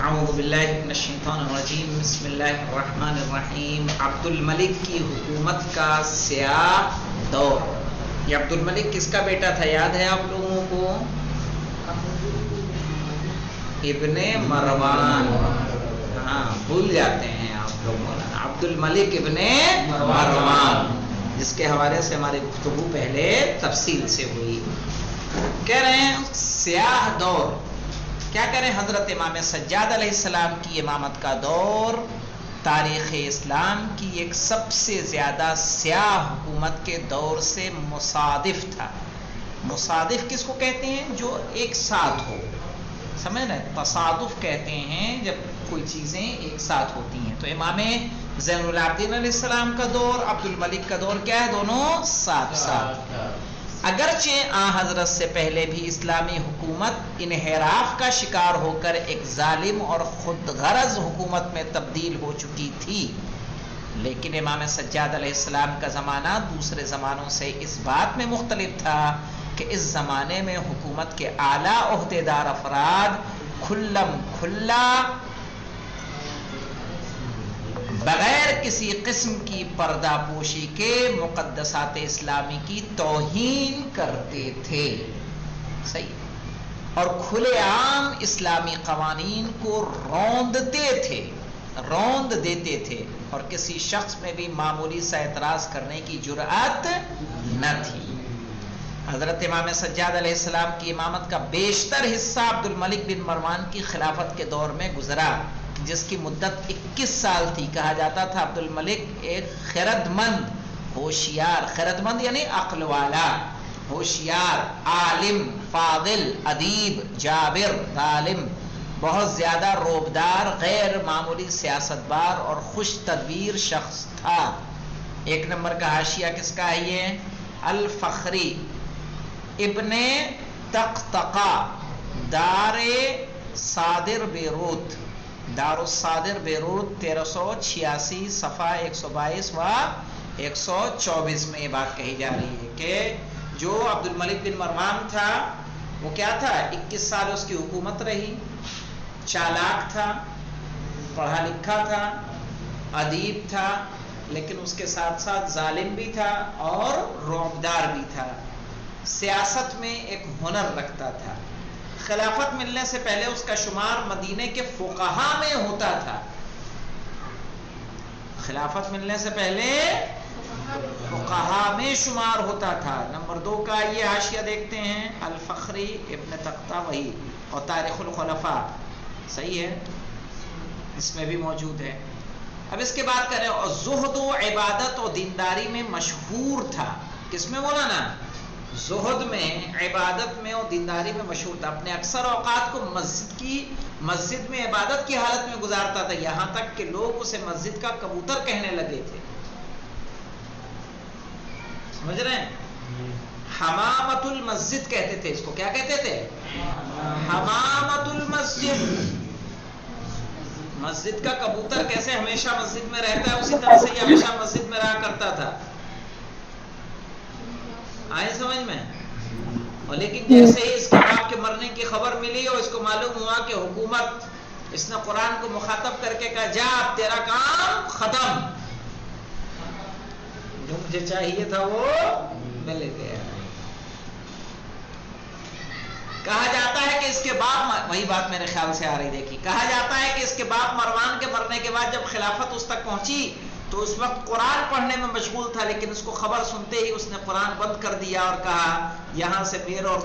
اعوذ باللہ من الشیطان الرجیم بسم اللہ الرحمن الرحیم۔ عبد الملک کی حکومت کا سیاہ دور۔ یہ عبد الملک کس کا بیٹا تھا یاد ہے آپ لوگوں کو؟ ابن مروان۔ ہاں بھول جاتے ہیں آپ لوگ مولانا، عبد الملک ابن مروان، جس کے حوالے سے ہماری گفتگو پہلے تفصیل سے ہوئی۔ کہہ رہے ہیں سیاہ دور، کیا کریں؟ حضرت امام سجاد علیہ السلام کی امامت کا دور تاریخ اسلام کی ایک سب سے زیادہ سیاہ حکومت کے دور سے مصادف تھا۔ مصادف کس کو کہتے ہیں؟ جو ایک ساتھ ہو، سمجھ رہے؟ تصادف کہتے ہیں جب کوئی چیزیں ایک ساتھ ہوتی ہیں۔ تو امام زین العابدین علیہ السلام کا دور، عبد الملک کا دور کیا ہے؟ دونوں ساتھ ساتھ۔ اگرچہ حضرت سے پہلے بھی اسلامی حکومت انحراف کا شکار ہو کر ایک ظالم اور خود غرض حکومت میں تبدیل ہو چکی تھی، لیکن امام سجاد علیہ السلام کا زمانہ دوسرے زمانوں سے اس بات میں مختلف تھا کہ اس زمانے میں حکومت کے اعلیٰ عہدیدار افراد کھلم کھلا بغیر کسی قسم کی پردہ پوشی کے مقدسات اسلامی کی توہین کرتے تھے، صحیح، اور کھلے عام اسلامی قوانین کو روند دیتے تھے، اور کسی شخص میں بھی معمولی سا اعتراض کرنے کی جرأت نہ تھی۔ حضرت امام سجاد علیہ السلام کی امامت کا بیشتر حصہ عبد الملک بن مروان کی خلافت کے دور میں گزرا، جس کی مدت 21 سال تھی۔ کہا جاتا تھا عبد الملک ایک خردمند، ہوشیار، خردمند یعنی عقل والا، ہوشیار، عالم، فاضل، ادیب، جابر، ظالم، بہت زیادہ روبدار، غیر معمولی سیاستبار اور خوش تدبیر شخص تھا۔ ایک نمبر کا حاشیہ کس کا ہے؟ یہ الفخری ابن طقطقہ، دار صادر بیروت، دار الصادر بیروت 1386 صفحہ 122 و 124 میں یہ بات کہی جا رہی ہے کہ جو عبد الملک بن مروان تھا وہ کیا تھا؟ 21 سال اس کی حکومت رہی، چالاک تھا، پڑھا لکھا تھا، ادیب تھا، لیکن اس کے ساتھ ساتھ ظالم بھی تھا اور رعبدار بھی تھا، سیاست میں ایک ہنر رکھتا تھا۔ خلافت ملنے سے پہلے اس کا شمار مدینے کے فقہا میں ہوتا تھا۔ خلافت ملنے سے پہلے فقہا میں شمار ہوتا تھا۔ نمبر 2 کا یہ حاشیہ دیکھتے ہیں، الفخری ابن طقطقہ، وہی، اور تاریخ الخلفاء، صحیح ہے، اس میں بھی موجود ہے۔ اب اس کے بعد کریں، اور زہد و عبادت و دینداری میں مشہور تھا۔ کس میں مولانا؟ زہد میں، عبادت میں اور دینداری میں مشہور تھا۔ اپنے اکثر اوقات کو مسجد میں عبادت کی حالت میں گزارتا تھا، یہاں تک کہ لوگ اسے مسجد کا کبوتر کہنے لگے تھے، سمجھ رہے ہیں؟ حمامت المسجد کہتے تھے اس کو۔ کیا کہتے تھے؟ حمامت المسجد۔ مسجد کا کبوتر کیسے ہمیشہ مسجد میں رہتا ہے، اسی طرح سے یہ ہمیشہ مسجد میں رہا کرتا تھا۔ آئے سمجھ میں؟ اور لیکن جیسے ہی اس کے باپ کے مرنے کی خبر ملی اور اس کو معلوم ہوا کہ حکومت، اس نے قرآن کو مخاطب کر کے کہا، جا اب تیرا کام ختم، جو مجھے چاہیے تھا وہ مل گیا۔ کہا جاتا ہے کہ اس کے باپ، وہی بات میرے خیال سے آ رہی دیکھی، کہا جاتا ہے کہ اس کے باپ مروان کے مرنے کے بعد جب خلافت اس تک پہنچی تو اس وقت قرآن پڑھنے میں مشغول تھا، لیکن اس کو خبر سنتے ہی اس نے قرآن بند کر دیا اور کہا، یہاں سے میرے اور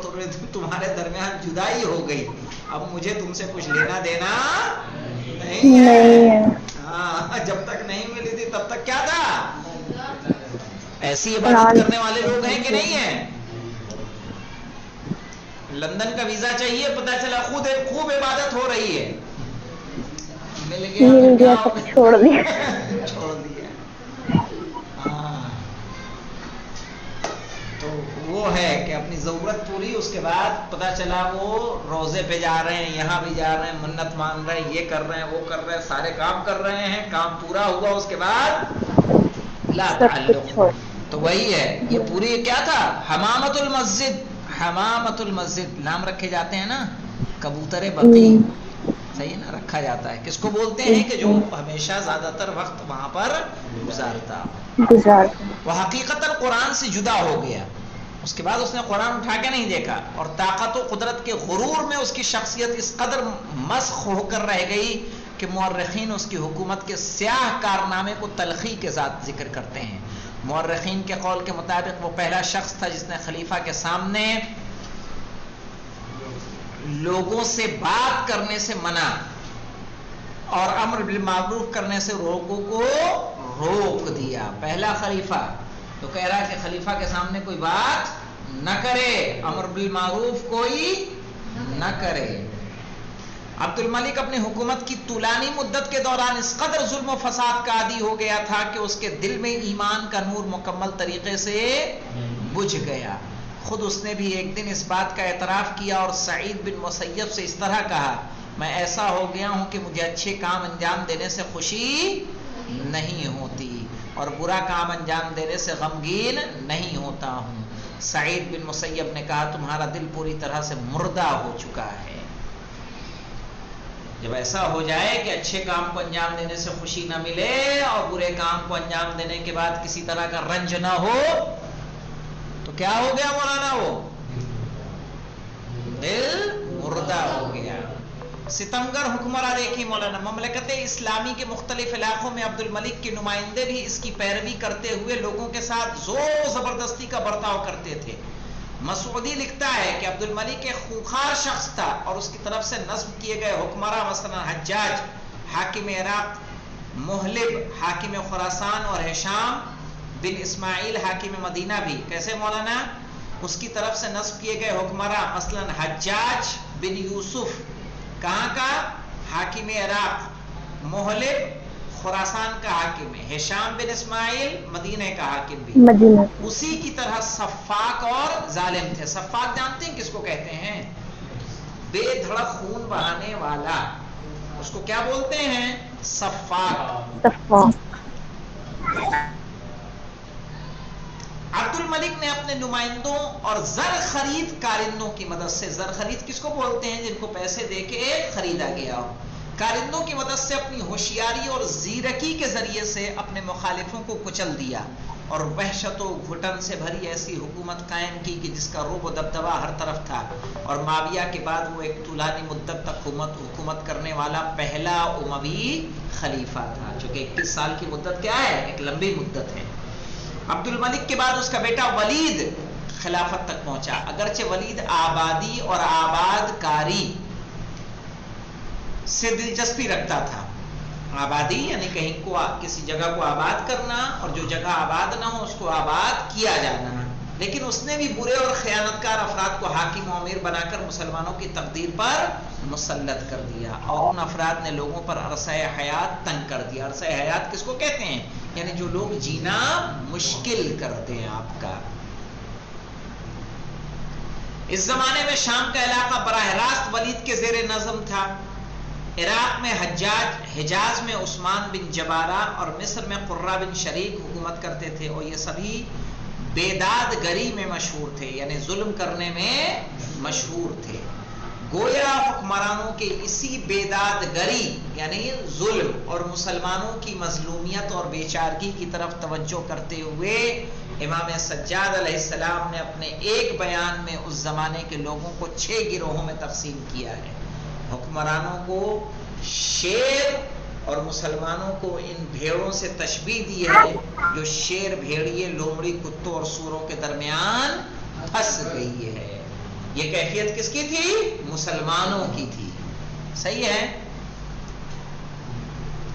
تمہارے درمیان جدائی ہو گئی، اب مجھے تم سے کچھ لینا دینا نہیں ہے۔ ہاں، جب تک نہیں ملی تھی تب تک کیا تھا؟ ایسی عبادت کرنے والے لوگ ہیں کہ نہیں ہیں؟ لندن کا ویزا چاہیے، پتہ چلا خوب عبادت ہو رہی ہے، مل گیا چھوڑ دیا۔ تو وہ ہے کہ اپنی ضرورت پوری، اس کے بعد پتہ چلا وہ روزے پہ جا رہے ہیں، یہاں بھی جا رہے ہیں، منت مان رہے ہیں، یہ کر رہے ہیں، وہ کر رہے ہیں، سارے کام کر رہے ہیں، کام پورا ہوا، اس کے بعد لا تعلق۔ تو وہی ہے، یہ پوری کیا تھا؟ حمامت المسجد۔ حمامت المسجد نام رکھے جاتے ہیں نا، کبوتر بقی، صحیح نا، رکھا جاتا ہے. کس کو بولتے ہیں؟ کہ جو ہمیشہ زیادہ تر وقت وہاں پر گزارتا. وہ حقیقتاً قرآن سے جدا ہو گیا. اس کے بعد اس نے قرآن اٹھا کے نہیں دیکھا، اور طاقت و قدرت کے غرور میں اس کی شخصیت اس قدر مسخ ہو کر رہ گئی کہ مورخین اس کی حکومت کے سیاہ کارنامے کو تلخی کے ساتھ ذکر کرتے ہیں. مورخین کے قول کے مطابق وہ پہلا شخص تھا جس نے خلیفہ کے سامنے لوگوں سے بات کرنے سے منع اور امر بالمعروف کرنے سے لوگوں کو روک دیا. پہلا خلیفہ تو کہہ رہا ہے کہ خلیفہ کے سامنے کوئی بات نہ کرے، امر بالمعروف کوئی نہ کرے. عبد الملک اپنی حکومت کی طولانی مدت کے دوران اس قدر ظلم و فساد کا عادی ہو گیا تھا کہ اس کے دل میں ایمان کا نور مکمل طریقے سے بجھ گیا. خود اس نے بھی ایک دن اس بات کا اعتراف کیا اور سعید بن مسیب سے اس طرح کہا، میں ایسا ہو گیا ہوں کہ مجھے اچھے کام انجام دینے سے خوشی نہیں ہوتی اور برا کام انجام دینے سے غمگین نہیں ہوتا ہوں. سعید بن مسیب نے کہا، تمہارا دل پوری طرح سے مردہ ہو چکا ہے. جب ایسا ہو جائے کہ اچھے کام کو انجام دینے سے خوشی نہ ملے اور برے کام کو انجام دینے کے بعد کسی طرح کا رنج نہ ہو تو کیا ہو گیا مولانا؟ وہ دل مردہ ہو گیا. ستمگر حکمراں دیکھی مولانا، مملکت اسلامی کے مختلف علاقوں میں عبد الملک کے نمائندے بھی اس کی پیروی کرتے ہوئے لوگوں کے ساتھ زور و زبردستی کا برتاؤ کرتے تھے. مسعودی لکھتا ہے کہ عبد الملک ایک خوخار شخص تھا اور اس کی طرف سے نصب کیے گئے حکمراں مثلا حجاج حاکم عراق، محلب حاکم خراسان اور ہشام بن اسماعیل حاکم مدینہ بھی. کیسے مولانا؟ اس کی طرف سے نصب کیے گئے حکمراں مثلا حجاج بن یوسف کہاں کا؟ حاکم عراق، محلب خراسان کا حاکم ہے، ہشام بن اسماعیل مدینہ کا حاکم بھی مدینہ. اسی کی طرح صفاق اور ظالم تھے. صفاق جانتے ہیں کس کو کہتے ہیں؟ بے دھڑک خون بہانے والا، اس کو کیا بولتے ہیں؟ صفاق. عبد الملک نے اپنے نمائندوں اور زر خرید کارندوں کی مدد سے، زر خرید کس کو بولتے ہیں؟ جن کو پیسے دے کے خریدا گیا ہو. کارندوں کی مدد سے اپنی ہوشیاری اور زیرکی کے ذریعے سے اپنے مخالفوں کو کچل دیا اور وحشت و گھٹن سے بھری ایسی حکومت قائم کی کہ جس کا رعب و دبدبہ ہر طرف تھا. اور معاویہ کے بعد وہ ایک طولانی مدت تک حکومت کرنے والا پہلا اموی خلیفہ تھا. چونکہ 21 سال کی مدت کیا ہے؟ ایک لمبی مدت ہے. عبد الملک کے بعد اس کا بیٹا ولید خلافت تک پہنچا. اگرچہ ولید آبادی اور آباد کاری سے دلچسپی رکھتا تھا. آبادی یعنی کہیں کو کسی جگہ کو آباد کرنا اور جو جگہ آباد نہ ہو اس کو آباد کیا جانا. لیکن اس نے بھی برے اور خیانتکار افراد کو حاکم و امیر بنا کر مسلمانوں کی تقدیر پر مسلط کر دیا اور ان افراد نے لوگوں پر عرصہ حیات تنگ کر دیا. عرصہ حیات کس کو کہتے ہیں؟ یعنی جو لوگ جینا مشکل کرتے ہیں آپ کا. اس زمانے میں شام کا علاقہ براہ راست ولید کے زیر نظم تھا. عراق میں حجاج، حجاز میں عثمان بن جبارہ اور مصر میں قرہ بن شریک حکومت کرتے تھے اور یہ سبھی بیداد گری میں مشہور تھے، یعنی ظلم کرنے میں مشہور تھے. گویا حکمرانوں کے اسی بیداد گری یعنی ظلم اور مسلمانوں کی مظلومیت اور بیچارگی کی طرف توجہ کرتے ہوئے امام سجاد علیہ السلام نے اپنے ایک بیان میں اس زمانے کے لوگوں کو 6 گروہوں میں تقسیم کیا ہے. حکمرانوں کو شیر اور مسلمانوں کو ان بھیڑوں سے تشبیہ دی ہے جو شیر، بھیڑیے، لومڑی، کتوں اور سوروں کے درمیان پھنس گئی ہے. یہ کیفیت کس کی تھی؟ مسلمانوں کی تھی. صحیح ہے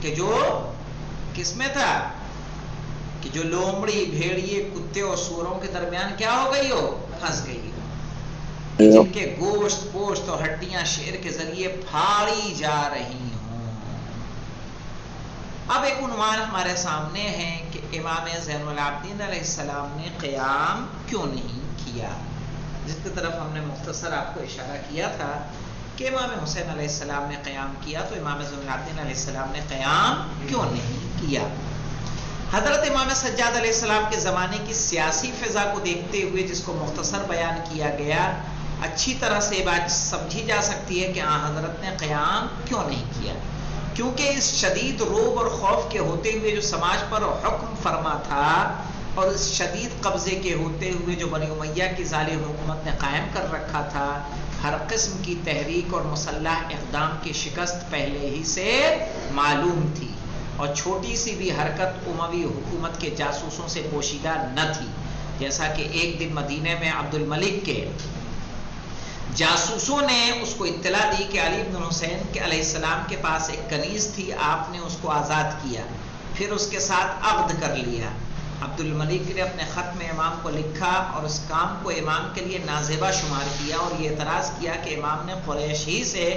کہ جو کس میں تھا؟ کہ جو لومڑی، بھیڑیے، کتے اور سوروں کے درمیان کیا ہو گئی ہو؟ پھنس گئی ہو. جن کے گوشت، پوشت اور ہڈیاں شیر کے ذریعے پھاڑی جا رہی ہوں. اب ایک عنوان ہمارے سامنے ہے کہ امام زین العابدین علیہ السلام نے قیام کیوں نہیں کیا، جس کی طرف ہم نے مختصر آپ کو اشارہ کیا تھا کہ امام حسین علیہ السلام نے قیام کیا، تو امام زین العابدین علیہ السلام نے قیام کیوں نہیں کیا. حضرت امام سجاد علیہ السلام کے زمانے کی سیاسی فضا کو دیکھتے ہوئے، جس کو مختصر بیان کیا گیا، اچھی طرح سے یہ بات سمجھی جا سکتی ہے کہ حضرت نے قیام کیوں نہیں کیا، کیونکہ اس شدید روب اور خوف کے ہوتے ہوئے جو سماج پر حکم فرما تھا، اور اس شدید قبضے کے ہوتے ہوئے جو بنی امیہ کی ظالم حکومت نے قائم کر رکھا تھا، ہر قسم کی تحریک اور مسلح اقدام کی شکست پہلے ہی سے معلوم تھی، اور چھوٹی سی بھی حرکت اموی حکومت کے جاسوسوں سے پوشیدہ نہ تھی۔ جیسا کہ ایک دن مدینے میں عبد الملک کے جاسوسوں نے اس کو اطلاع دی کہ علی بن حسین کے علیہ السلام کے پاس ایک کنیز تھی، آپ نے اس کو آزاد کیا، پھر اس کے ساتھ عقد کر لیا۔ عبد الملک نے اپنے خط میں امام کو لکھا اور اس کام کو امام کے لیے نازیبہ شمار کیا، اور یہ اعتراض کیا کہ امام نے قریش ہی سے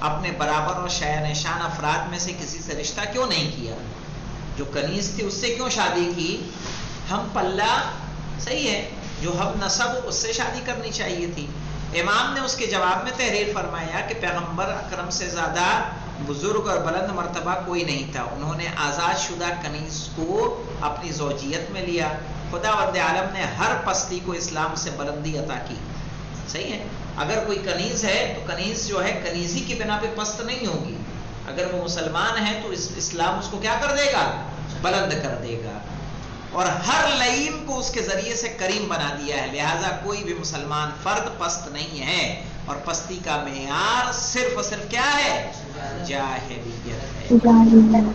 اپنے برابر اور شایع نشان افراد میں سے کسی سے رشتہ کیوں نہیں کیا، جو کنیز تھی اس سے کیوں شادی کی، ہم پلہ صحیح ہے، جو ہم نسب اس سے شادی کرنی چاہیے تھی۔ امام نے اس کے جواب میں تحریر فرمایا کہ پیغمبر اکرم سے زیادہ بزرگ اور بلند مرتبہ کوئی نہیں تھا، انہوں نے آزاد شدہ کنیز کو اپنی زوجیت میں لیا، خداوند عالم نے ہر پستی کو اسلام سے بلندی عطا کی۔ صحیح ہے، اگر کوئی کنیز ہے تو کنیز جو ہے کنیزی کی بنا پہ پست نہیں ہوگی، اگر وہ مسلمان ہے تو اسلام اس کو کیا کر دے گا، بلند کر دے گا، اور ہر لعین کو اس کے ذریعے سے کریم بنا دیا ہے، لہٰذا کوئی بھی مسلمان فرد پست نہیں ہے، اور پستی کا معیار صرف اور صرف کیا ہے، جاہلیت ہے۔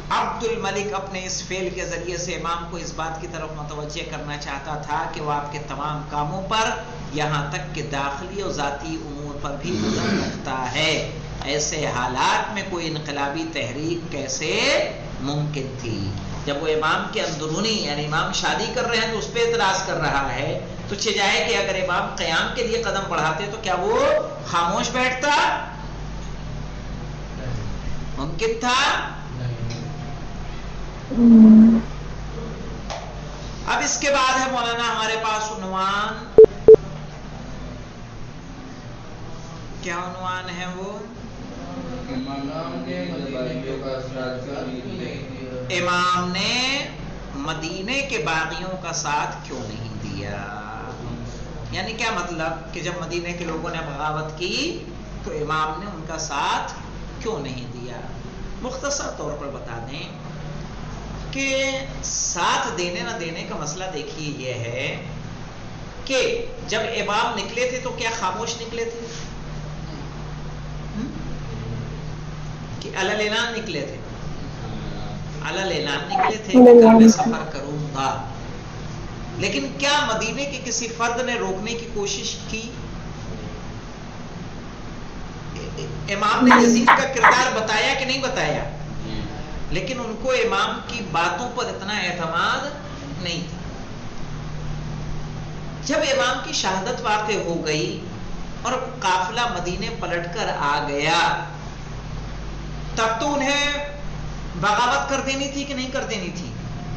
عبد الملک اپنے اس فعل کے ذریعے سے امام کو اس بات کی طرف متوجہ کرنا چاہتا تھا کہ وہ آپ کے تمام کاموں پر، یہاں تک کہ داخلی اور ذاتی امور پر بھی نظر رکھتا ہے۔ ایسے حالات میں کوئی انقلابی تحریک کیسے ممکن تھی؟ جب وہ امام کے اندرونی، یعنی امام شادی کر رہے ہیں تو اس پہ اعتراض کر رہا ہے، تو چاہے کہ اگر امام قیام کے لیے قدم بڑھاتے تو کیا وہ خاموش بیٹھتا؟ ممکن تھا؟ اب اس کے بعد ہے مولانا ہمارے پاس عنوان، کیا عنوان ہے وہ؟ امام نے مدینے کے باغیوں کا ساتھ کیوں نہیں دیا؟ یعنی کیا مطلب کہ جب مدینے کے لوگوں نے بغاوت کی تو امام نے ان کا ساتھ کیوں نہیں دیا؟ مختصر طور پر بتا دیں کہ ساتھ دینے نہ دینے کا مسئلہ دیکھیے یہ ہے کہ جب امام نکلے تھے تو کیا خاموش نکلے تھے کہ علی اعلان نکلے تھے؟ علی اعلان نکلے تھے کہ کل میں سفر کروں گا، لیکن کیا مدینے کے کسی فرد نے روکنے کی کوشش کی؟ امام نے یزید کا کردار بتایا کہ نہیں بتایا؟ لیکن ان کو امام کی باتوں پر اتنا اعتماد نہیں تھا۔ جب امام کی شہادت واقع ہو گئی اور قافلہ مدینے پلٹ کر آ گیا، تب تو انہیں بغاوت کر دینی تھی کہ نہیں کر دینی تھی؟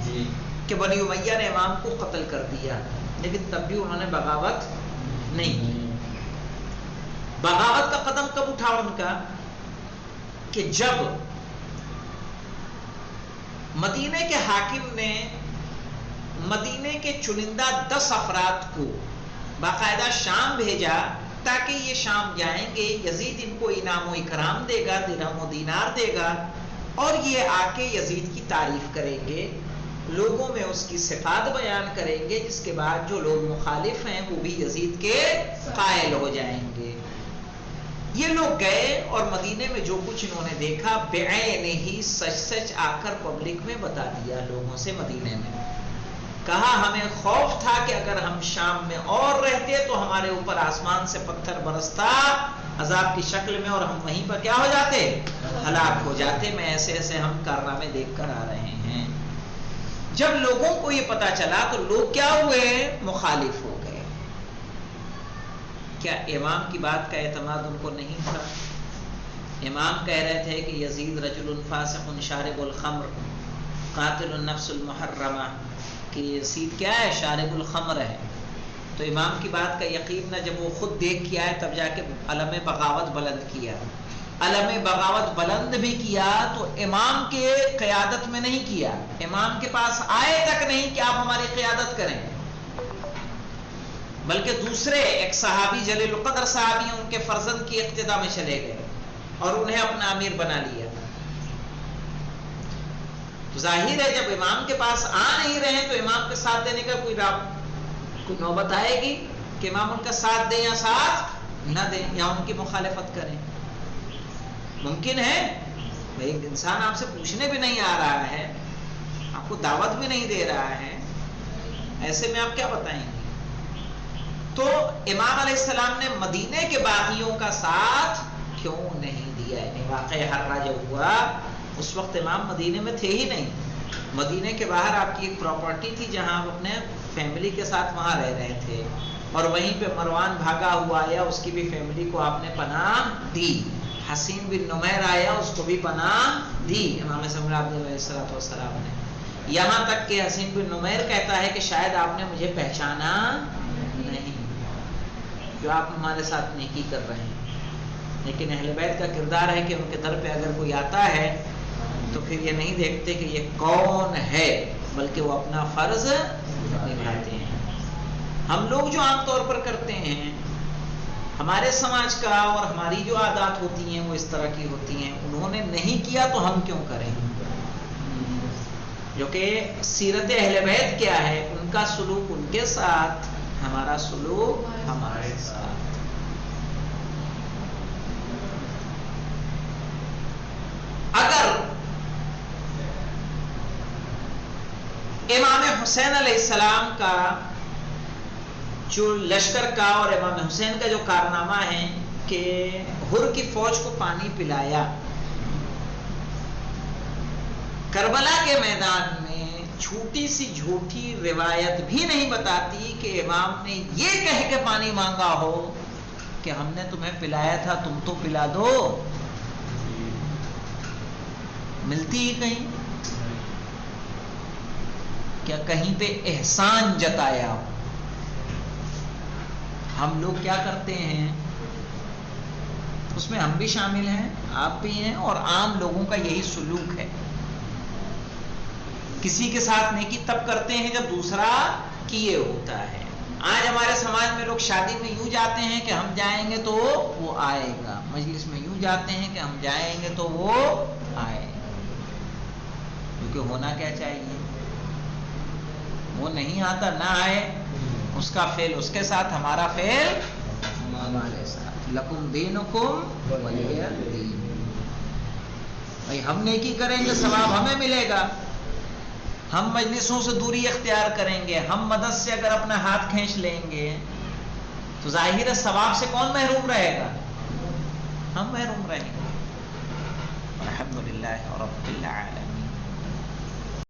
جی، کہ بنی امیہ نے امام کو قتل کر دیا، لیکن تب بھی انہوں نے بغاوت نہیں کی۔ بغاوت کا قدم کب اٹھا ان کا؟ کہ جب مدینے کے حاکم نے مدینے کے چنندہ 10 افراد کو باقاعدہ شام بھیجا تاکہ یہ شام جائیں گے، یزید ان کو انعام و اکرام دے گا، درہم و دینار دے گا، اور یہ آ کے یزید کی تعریف کریں گے، لوگوں میں اس کی صفات بیان کریں گے، جس کے بعد جو لوگ مخالف ہیں وہ بھی یزید کے قائل ہو جائیں گے۔ یہ لوگ گئے اور مدینے میں جو کچھ انہوں نے دیکھا بعین ہی سچ سچ آ کر پبلک میں بتا دیا لوگوں سے۔ مدینے میں کہا ہمیں خوف تھا کہ اگر ہم شام میں اور رہتے تو ہمارے اوپر آسمان سے پتھر برستا عذاب کی شکل میں، اور ہم وہیں پر کیا ہو جاتے، ہلاک ہو جاتے، میں ایسے ایسے ہم کارنامے دیکھ کر آ رہے ہیں۔ جب لوگوں کو یہ پتا چلا تو لوگ کیا ہوئے، مخالف ہو گئے۔ کیا امام کی بات کا اعتماد ان کو نہیں تھا؟ امام کہہ رہے تھے کہ یزید رجل فاسق شارب الخمر قاتل النفس المحرمہ، کہ یزید کیا ہے، شارب الخمر ہے۔ تو امام کی بات کا یقین نہ جب وہ خود دیکھ کے آئے تب جا کے علم بغاوت بلند کیا۔ علم بغاوت بلند بھی کیا تو امام کے قیادت میں نہیں کیا، امام کے پاس آئے تک نہیں کہ آپ ہماری قیادت کریں۔ بلکہ دوسرے ایک صحابی جلیل القدر صحابی ان کے فرزند کی اقتدا میں چلے گئے اور انہیں اپنا امیر بنا لیا. تو ظاہر ہے جب امام کے پاس آ نہیں رہے تو امام کے ساتھ دینے کا کوئی نوبت آئے گی کہ امام ان کا ساتھ دیں یا ساتھ نہ دیں یا ان کی مخالفت کریں. ممکن ہے ایک انسان آپ سے پوچھنے بھی نہیں آ رہا ہے, آپ کو دعوت بھی نہیں دے رہا ہے, ایسے میں آپ کیا بتائیں گے؟ تو امام علیہ السلام نے مدینے کے باغیوں کا ساتھ کیوں نہیں دیا؟ یعنی واقعہ ہررا جب ہوا اس وقت امام مدینے میں تھے ہی نہیں. مدینے کے باہر آپ کی ایک پراپرٹی تھی جہاں آپ اپنے فیملی کے ساتھ وہاں رہ رہے تھے, اور وہیں پہ مروان بھاگا ہوا آیا, اس کی بھی فیملی کو آپ نے پناہ دی. حسین بن نمیر آیا, اس کو بھی پناہ دی امام سمراد علیہ السلام نے. یہاں تک کہ حسین بن نمیر کہتا ہے کہ شاید آپ نے مجھے پہچانا نہیں جو آپ ہمارے ساتھ نیکی کر رہے ہیں. لیکن اہل بیت کا کردار ہے کہ ان کے در پہ اگر کوئی آتا ہے تو پھر یہ نہیں دیکھتے کہ یہ کون ہے, بلکہ وہ اپنا فرض نبھاتے ہیں. ہم لوگ جو عام طور پر کرتے ہیں, ہمارے سماج کا اور ہماری جو عادات ہوتی ہیں وہ اس طرح کی ہوتی ہیں. انہوں نے نہیں کیا تو ہم کیوں کریں؟ جو کہ سیرت اہل بیت کیا ہے, ان کا سلوک ان کے ساتھ, ہمارا سلوک ہمارے ساتھ. اگر امام حسین علیہ السلام کا جو لشکر کا اور امام حسین کا جو کارنامہ ہے کہ ہر کی فوج کو پانی پلایا, کربلا کے میدان میں چھوٹی سی جھوٹی روایت بھی نہیں بتاتی کہ امام نے یہ کہہ کے پانی مانگا ہو کہ ہم نے تمہیں پلایا تھا تم تو پلا دو. ملتی ہی کہیں کیا کہیں پہ احسان جتایا ہو؟ ہم لوگ کیا کرتے ہیں, اس میں ہم بھی شامل ہیں, آپ بھی ہیں, اور عام لوگوں کا یہی سلوک ہے. کسی کے ساتھ نیکی تب کرتے ہیں جب دوسرا کیے ہوتا ہے. آج ہمارے سماج میں لوگ شادی میں یوں جاتے ہیں کہ ہم جائیں گے تو وہ آئے گا, مجلس میں یوں جاتے ہیں کہ ہم جائیں گے تو وہ آئے گا. کیونکہ ہونا کیا چاہیے, وہ نہیں آتا نہ آئے, اس کا فعل اس کے ساتھ, ہمارا فعل ہمارے ساتھ. لکم دینکم ولی دین. بھائی ہم نیکی کریں گے ثواب ہمیں ملے گا, ہم مجلسوں سے دوری اختیار کریں گے, ہم مدد سے اگر اپنا ہاتھ کھینچ لیں گے تو ظاہر ہے ثواب سے کون محروم رہے گا؟ ہم محروم رہیں گے. الحمدللہ رب